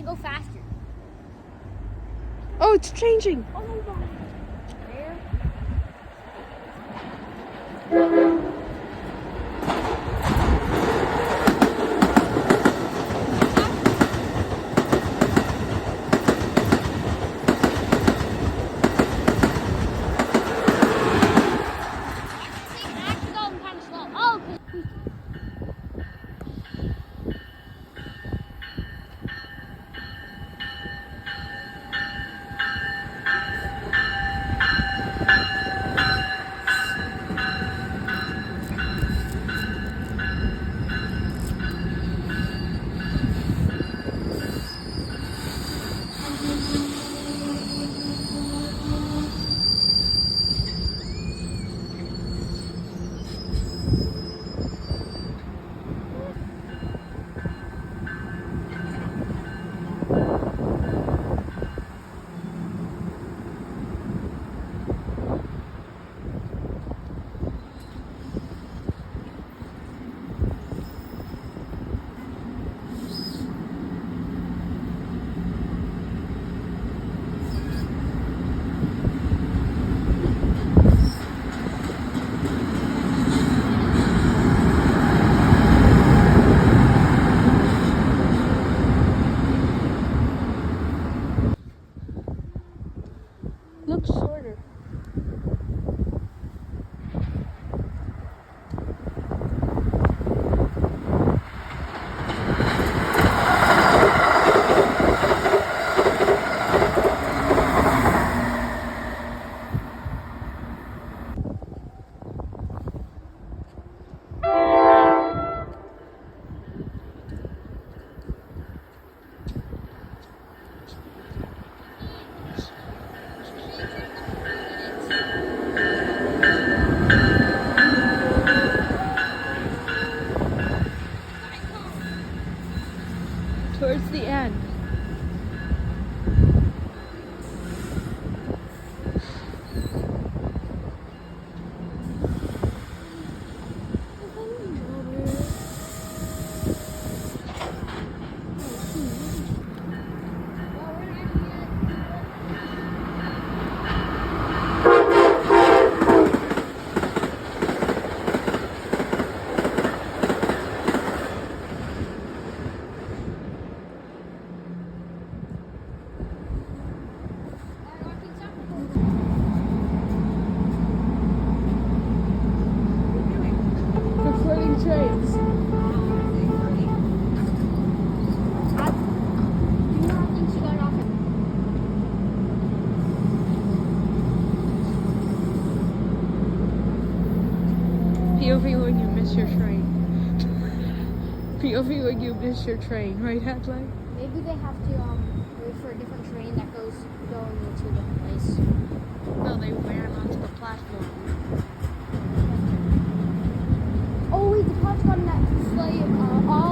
to go faster. Oh, it's changing. Oh my god. There. Actually going kind of slow. Oh, Looks shorter. Towards the end. Recording trains. POV when you miss your train. POV when you miss your train, right, Headlight? Maybe they have to wait for a different train that goes going to the place. No, they ran onto the platform. Oh wait, the cops got in that sleigh all